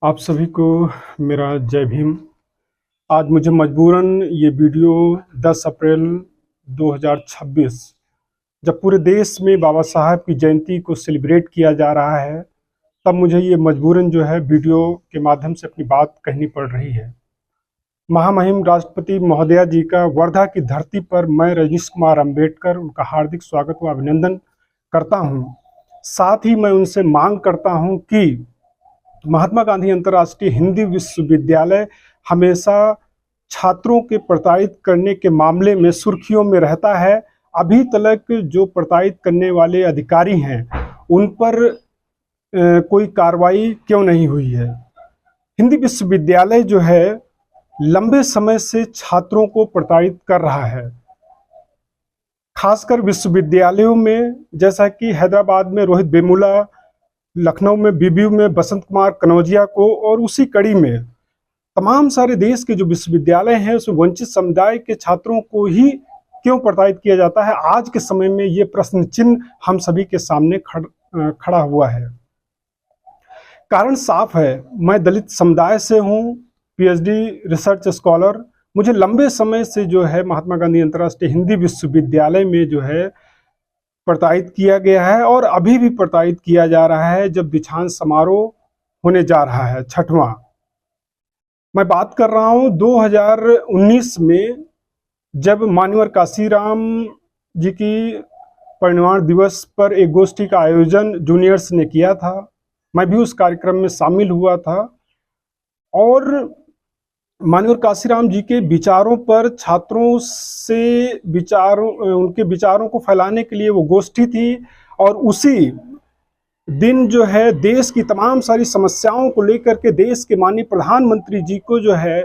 आप सभी को मेरा जय भीम। आज मुझे मजबूरन ये वीडियो 10 अप्रैल 2026 जब पूरे देश में बाबा साहब की जयंती को सेलिब्रेट किया जा रहा है, तब मुझे ये मजबूरन जो है वीडियो के माध्यम से अपनी बात कहनी पड़ रही है। महामहिम राष्ट्रपति महोदया जी का वर्धा की धरती पर मैं रजनीश कुमार अंबेडकर उनका हार्दिक स्वागत व अभिनंदन करता हूँ। साथ ही मैं उनसे मांग करता हूँ कि महात्मा गांधी अंतर्राष्ट्रीय हिंदी विश्वविद्यालय हमेशा छात्रों के प्रताड़ित करने के मामले में सुर्खियों में रहता है। अभी तक जो प्रताड़ित करने वाले अधिकारी हैं उन पर कोई कार्रवाई क्यों नहीं हुई है। हिंदी विश्वविद्यालय जो है लंबे समय से छात्रों को प्रताड़ित कर रहा है, खासकर विश्वविद्यालयों में, जैसा कि हैदराबाद में रोहित वेमुला, लखनऊ में बीबीयू में बसंत कुमार कनौजिया को, और उसी कड़ी में तमाम सारे देश के जो विश्वविद्यालय हैं उसमें वंचित समुदाय के छात्रों को ही क्यों प्रताड़ित किया जाता है। आज के समय में ये प्रश्न चिन्ह हम सभी के सामने खड़ा हुआ है। कारण साफ है, मैं दलित समुदाय से हूँ, पीएचडी रिसर्च स्कॉलर। मुझे लंबे समय से जो है महात्मा गांधी अंतर्राष्ट्रीय हिंदी विश्वविद्यालय में जो है प्रताड़ित किया गया है और अभी भी प्रताड़ित किया जा रहा है। जब दीक्षांत समारोह होने जा रहा है 6वां, मैं बात कर रहा हूं 2019 में, जब मान्यवर काशीराम जी की परिनिर्वाण दिवस पर एक गोष्ठी का आयोजन जूनियर्स ने किया था। मैं भी उस कार्यक्रम में शामिल हुआ था और मान्यवर काशीराम जी के विचारों पर छात्रों से उनके विचारों को फैलाने के लिए वो गोष्ठी थी। और उसी दिन जो है देश की तमाम सारी समस्याओं को लेकर के देश के माननीय प्रधानमंत्री जी को जो है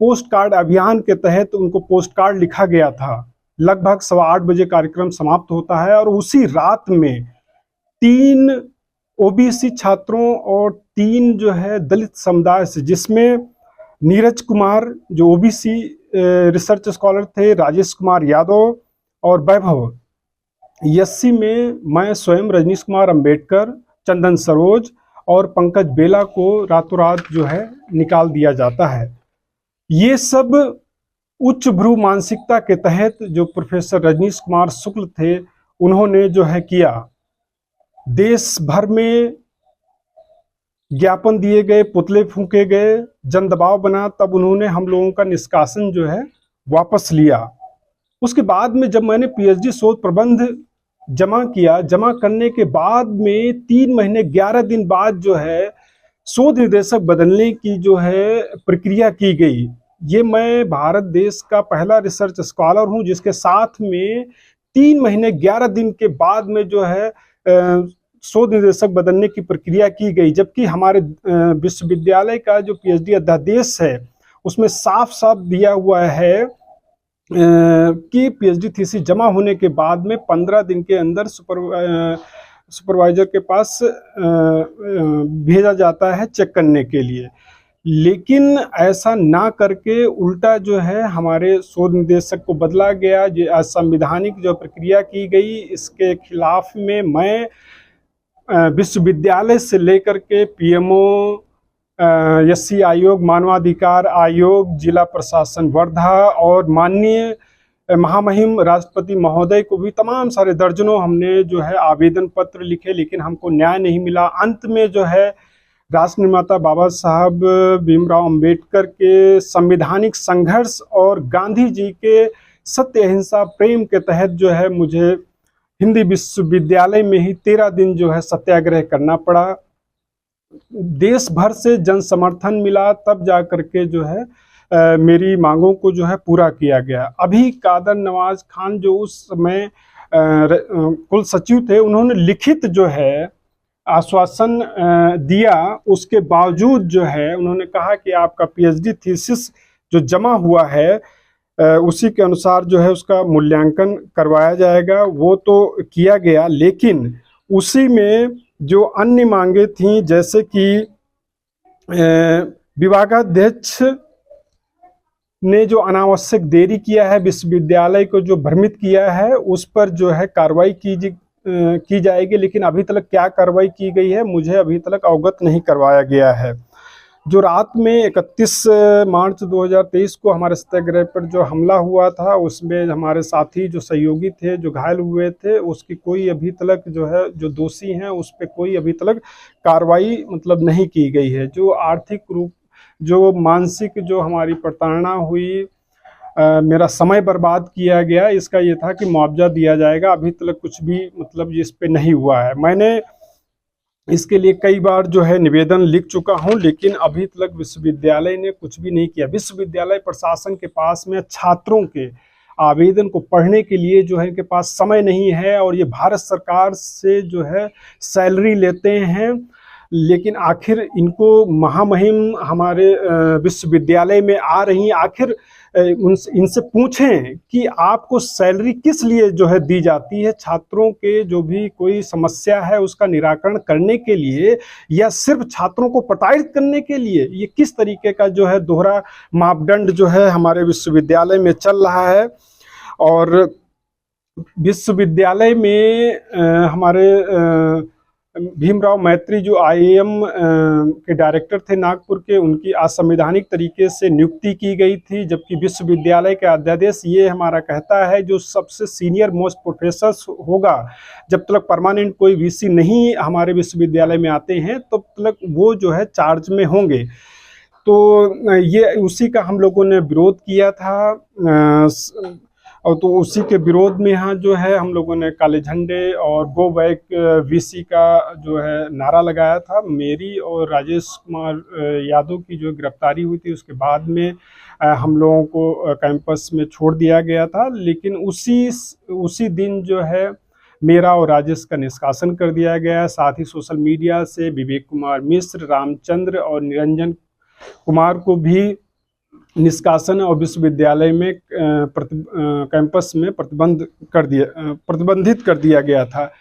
पोस्ट कार्ड अभियान के तहत उनको पोस्ट कार्ड लिखा गया था। लगभग 8:15 बजे कार्यक्रम समाप्त होता है और उसी रात में 3 ओबीसी छात्रों और 3 जो है दलित समुदाय से, जिसमें नीरज कुमार जो ओबीसी रिसर्च स्कॉलर थे, राजेश कुमार यादव और वैभव एससी में मैं स्वयं रजनीश कुमार अंबेडकर, चंदन सरोज और पंकज बेला को रातों रात जो है निकाल दिया जाता है। ये सब उच्च भ्रू मानसिकता के तहत जो प्रोफेसर रजनीश कुमार शुक्ल थे उन्होंने जो है किया। देश भर में ज्ञापन दिए गए, पुतले फूंके गए, जन दबाव बना, तब उन्होंने हम लोगों का निष्कासन जो है वापस लिया। उसके बाद में जब मैंने पीएचडी शोध प्रबंध जमा किया, जमा करने के बाद में 3 महीने 11 दिन बाद जो है शोध निर्देशक बदलने की जो है प्रक्रिया की गई। ये मैं भारत देश का पहला रिसर्च स्कॉलर हूं जिसके साथ में 3 महीने 11 दिन के बाद में जो है शोध निर्देशक बदलने की प्रक्रिया की गई। जबकि हमारे विश्वविद्यालय का जो पीएचडी अध्यादेश है उसमें साफ साफ दिया हुआ है कि पीएचडी थीसिस जमा होने के बाद में 15 दिन के अंदर सुपरवाइजर के पास भेजा जाता है चेक करने के लिए। लेकिन ऐसा ना करके उल्टा जो है हमारे शोध निदेशक को बदला गया। जो असंवैधानिक जो प्रक्रिया की गई, इसके खिलाफ में मैं विश्वविद्यालय से लेकर के पीएमओ, एससी आयोग, मानवाधिकार आयोग, जिला प्रशासन वर्धा और माननीय महामहिम राष्ट्रपति महोदय को भी तमाम सारे दर्जनों हमने जो है आवेदन पत्र लिखे, लेकिन हमको न्याय नहीं मिला। अंत में जो है राष्ट्र निर्माता बाबा साहब भीमराव अंबेडकर के संवैधानिक संघर्ष और गांधी जी के सत्य अहिंसा प्रेम के तहत जो है मुझे हिंदी विश्वविद्यालय में ही 13 दिन जो है सत्याग्रह करना पड़ा। देश भर से जन समर्थन मिला, तब जा करके जो है मेरी मांगों को जो है पूरा किया गया। अभी कादर नवाज खान जो उस समय कुल सचिव थे, उन्होंने लिखित जो है आश्वासन दिया। उसके बावजूद जो है उन्होंने कहा कि आपका पीएचडी थीसिस जो जमा हुआ है उसी के अनुसार जो है उसका मूल्यांकन करवाया जाएगा। वो तो किया गया, लेकिन उसी में जो अन्य मांगे थीं, जैसे कि विभागाध्यक्ष ने जो अनावश्यक देरी किया है, विश्वविद्यालय को जो भ्रमित किया है, उस पर जो है कार्रवाई की जाएगी। लेकिन अभी तक क्या कार्रवाई की गई है मुझे अभी तक अवगत नहीं करवाया गया है। जो रात में 31 मार्च 2023 को हमारे सत्याग्रह पर जो हमला हुआ था, उसमें हमारे साथी जो सहयोगी थे जो घायल हुए थे, उसकी कोई अभी तक जो है, जो दोषी हैं उस पर कोई अभी तक कार्रवाई मतलब नहीं की गई है। जो आर्थिक रूप, जो मानसिक जो हमारी प्रताड़ना हुई, मेरा समय बर्बाद किया गया, इसका ये था कि मुआवजा दिया जाएगा। अभी तक कुछ भी मतलब इस पे नहीं हुआ है। मैंने इसके लिए कई बार जो है निवेदन लिख चुका हूं, लेकिन अभी तक विश्वविद्यालय ने कुछ भी नहीं किया। विश्वविद्यालय प्रशासन के पास में छात्रों के आवेदन को पढ़ने के लिए जो है इनके पास समय नहीं है, और ये भारत सरकार से जो है सैलरी लेते हैं, लेकिन आखिर इनको महामहिम हमारे विश्वविद्यालय में आ रही, आखिर इनसे पूछें कि आपको सैलरी किस लिए जो है दी जाती है, छात्रों के जो भी कोई समस्या है उसका निराकरण करने के लिए, या सिर्फ छात्रों को प्रताड़ित करने के लिए? ये किस तरीके का जो है दोहरा मापदंड जो है हमारे विश्वविद्यालय में चल रहा है। और विश्वविद्यालय में हमारे भीमराव मैत्री जो IIM के डायरेक्टर थे नागपुर के, उनकी असंवैधानिक तरीके से नियुक्ति की गई थी, जबकि विश्वविद्यालय का अध्यादेश ये हमारा कहता है जो सबसे सीनियर मोस्ट प्रोफेसर होगा, जब तक परमानेंट कोई VC नहीं हमारे विश्वविद्यालय में आते हैं तब तक वो जो है चार्ज में होंगे। तो ये उसी का हम लोगों ने विरोध किया था, और तो उसी के विरोध में यहाँ जो है हम लोगों ने काले झंडे और गो बैक VC का जो है नारा लगाया था। मेरी और राजेश कुमार यादव की जो गिरफ्तारी हुई थी उसके बाद में हम लोगों को कैंपस में छोड़ दिया गया था, लेकिन उसी दिन जो है मेरा और राजेश का निष्कासन कर दिया गया। साथ ही सोशल मीडिया से विवेक कुमार मिश्र, रामचंद्र और निरंजन कुमार को भी निष्कासन और विश्वविद्यालय में कैंपस में प्रतिबंधित कर दिया गया था।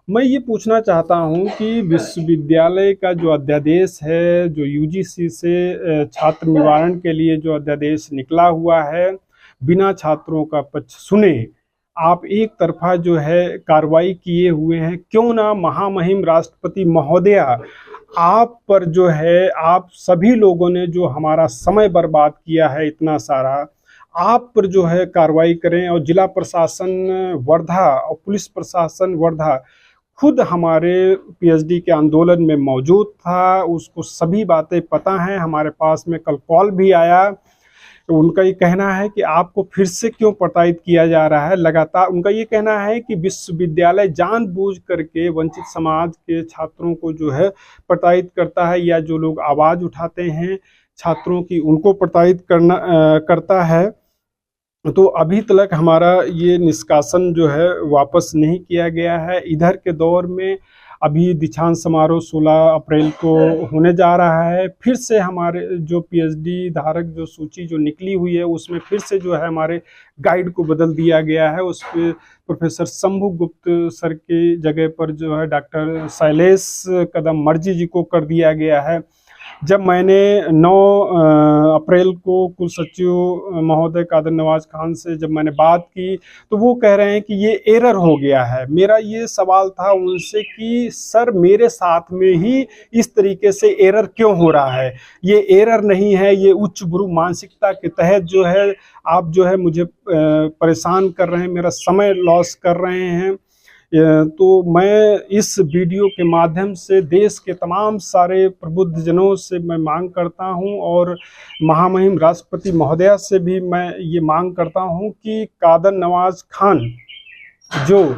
मैं ये पूछना चाहता हूं कि विश्वविद्यालय का जो अध्यादेश है, जो UGC से छात्र निवारण के लिए जो अध्यादेश निकला हुआ है, बिना छात्रों का पक्ष सुने आप एक तरफा जो है कार्रवाई किए हुए हैं। क्यों ना महामहिम राष्ट्रपति महोदया आप पर जो है, आप सभी लोगों ने जो हमारा समय बर्बाद किया है इतना सारा, आप पर जो है कार्रवाई करें। और जिला प्रशासन वर्धा और पुलिस प्रशासन वर्धा खुद हमारे PhD के आंदोलन में मौजूद था, उसको सभी बातें पता हैं। हमारे पास में कल कॉल भी आया, तो उनका ये कहना है कि आपको फिर से क्यों प्रताड़ित किया जा रहा है लगातार। उनका ये कहना है कि विश्वविद्यालय जानबूझ करके वंचित समाज के छात्रों को जो है प्रताड़ित करता है, या जो लोग आवाज़ उठाते हैं छात्रों की उनको प्रताड़ित करता है। तो अभी तक हमारा ये निष्कासन जो है वापस नहीं किया गया है। इधर के दौर में अभी दीक्षांत समारोह 16 अप्रैल को होने जा रहा है। फिर से हमारे जो PhD धारक जो सूची जो निकली हुई है उसमें फिर से जो है हमारे गाइड को बदल दिया गया है। उस पर प्रोफेसर शंभु गुप्त सर की जगह पर जो है डॉक्टर शैलेश कदम मर्जी जी को कर दिया गया है। जब मैंने 9 अप्रैल को कुल सचिव महोदय कादर नवाज खान से जब मैंने बात की, तो वो कह रहे हैं कि ये एरर हो गया है। मेरा ये सवाल था उनसे कि सर मेरे साथ में ही इस तरीके से एरर क्यों हो रहा है? ये एरर नहीं है, ये उच्च भ्रू मानसिकता के तहत जो है आप जो है मुझे परेशान कर रहे हैं, मेरा समय लॉस कर रहे हैं। तो मैं इस वीडियो के माध्यम से देश के तमाम सारे प्रबुद्ध जनों से मैं मांग करता हूं, और महामहिम राष्ट्रपति महोदया से भी मैं ये मांग करता हूं कि कादर नवाज खान जो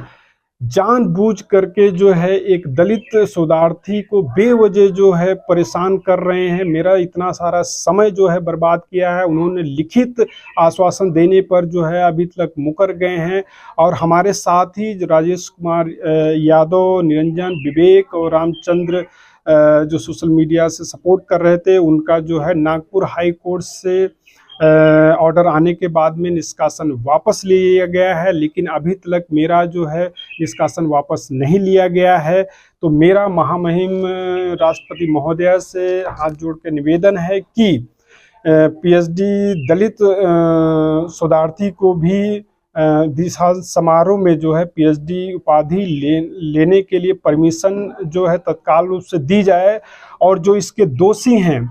जानबूझ करके जो है एक दलित शोधार्थी को बेवजह जो है परेशान कर रहे हैं, मेरा इतना सारा समय जो है बर्बाद किया है। उन्होंने लिखित आश्वासन देने पर जो है अभी तक मुकर गए हैं। और हमारे साथ ही राजेश कुमार यादव, निरंजन, विवेक और रामचंद्र जो सोशल मीडिया से सपोर्ट कर रहे थे, उनका जो है नागपुर हाई कोर्ट से ऑर्डर आने के बाद में निष्कासन वापस लिया गया है, लेकिन अभी तक मेरा जो है निष्कासन वापस नहीं लिया गया है। तो मेरा महामहिम राष्ट्रपति महोदया से हाथ जोड़ के निवेदन है कि PhD दलित शोधार्थी को भी दीक्षांत समारोह में जो है PhD उपाधि लेने के लिए परमिशन जो है तत्काल रूप से दी जाए, और जो इसके दोषी हैं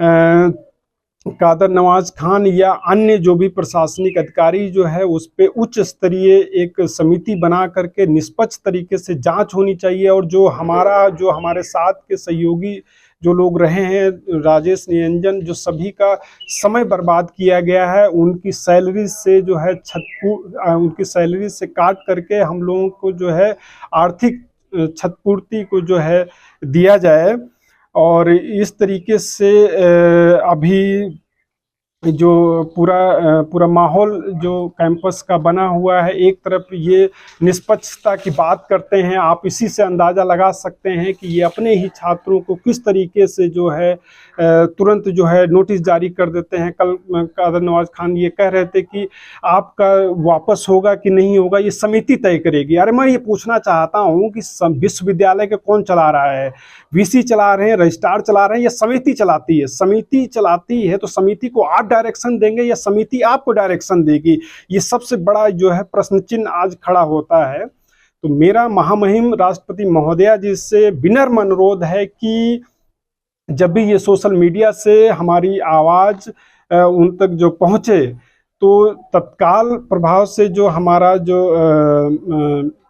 कादर नवाज खान या अन्य जो भी प्रशासनिक अधिकारी जो है उस पे उच्च स्तरीय एक समिति बना करके निष्पक्ष तरीके से जांच होनी चाहिए। और जो हमारे साथ के सहयोगी जो लोग रहे हैं, राजेश निरंजन, जो सभी का समय बर्बाद किया गया है, उनकी सैलरी से जो है उनकी सैलरी से काट करके हम लोगों को जो है आर्थिक क्षतिपूर्ति को जो है दिया जाए। और इस तरीके से अभी जो पूरा माहौल जो कैंपस का बना हुआ है, एक तरफ ये निष्पक्षता की बात करते हैं, आप इसी से अंदाज़ा लगा सकते हैं कि ये अपने ही छात्रों को किस तरीके से जो है तुरंत जो है नोटिस जारी कर देते हैं। कल कादर नवाज खान ये कह रहे थे कि आपका वापस होगा कि नहीं होगा ये समिति तय करेगी। अरे मैं ये पूछना चाहता हूँ कि विश्वविद्यालय के कौन चला रहा है? वीसी चला रहे हैं, रजिस्ट्रार चला रहे हैं, या समिति चलाती है? समिति चलाती है तो समिति को आप डायरेक्शन देंगे या समिति आपको डायरेक्शन देगी? ये सबसे बड़ा जो है प्रश्न चिन्ह आज खड़ा होता है। तो मेरा महामहिम राष्ट्रपति महोदया जी से विनम्र अनुरोध है कि जब भी ये सोशल मीडिया से हमारी आवाज़ उन तक जो पहुँचे तो तत्काल प्रभाव से जो हमारा जो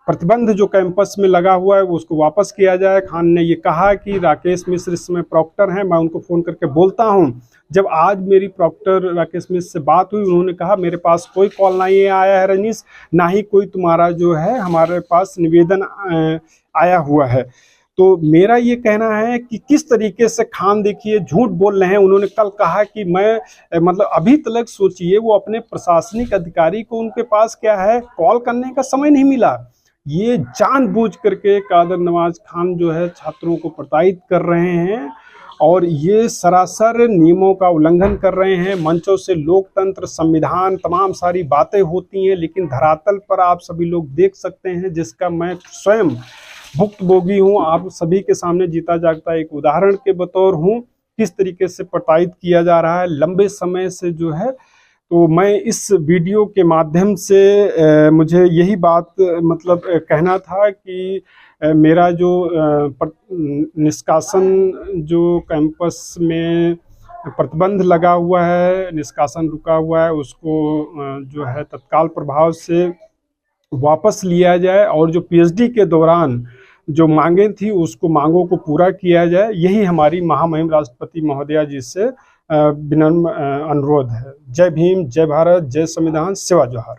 प्रतिबंध जो कैंपस में लगा हुआ है वो उसको वापस किया जाए। खान ने ये कहा कि राकेश मिश्र इस समय प्रॉक्टर हैं, मैं उनको फ़ोन करके बोलता हूं। जब आज मेरी प्रॉक्टर राकेश मिश्र से बात हुई, उन्होंने कहा मेरे पास कोई कॉल नहीं आया है रजनीश, ना ही कोई तुम्हारा जो है हमारे पास निवेदन आया हुआ है। तो मेरा ये कहना है कि किस तरीके से खान देखिए झूठ बोल रहे हैं। उन्होंने कल कहा कि मैं मतलब अभी तक सोचिए वो अपने प्रशासनिक अधिकारी को उनके पास क्या है कॉल करने का समय नहीं मिला। ये जानबूझ करके कादर नवाज खान जो है छात्रों को प्रताड़ित कर रहे हैं और ये सरासर नियमों का उल्लंघन कर रहे हैं। मंचों से लोकतंत्र, संविधान, तमाम सारी बातें होती हैं, लेकिन धरातल पर आप सभी लोग देख सकते हैं, जिसका मैं स्वयं भुक्तभोगी हूँ, आप सभी के सामने जीता जागता एक उदाहरण के बतौर हूँ, किस तरीके से प्रताड़ित किया जा रहा है लंबे समय से जो है। तो मैं इस वीडियो के माध्यम से मुझे यही बात मतलब कहना था कि मेरा जो निष्कासन जो कैंपस में प्रतिबंध लगा हुआ है, निष्कासन रुका हुआ है, उसको जो है तत्काल प्रभाव से वापस लिया जाए और जो पीएचडी के दौरान जो मांगें थी उसको मांगों को पूरा किया जाए। यही हमारी महामहिम राष्ट्रपति महोदया जी से विनम्र अनुरोध है। जय भीम, जय भारत, जय संविधान, सेवा जोहार।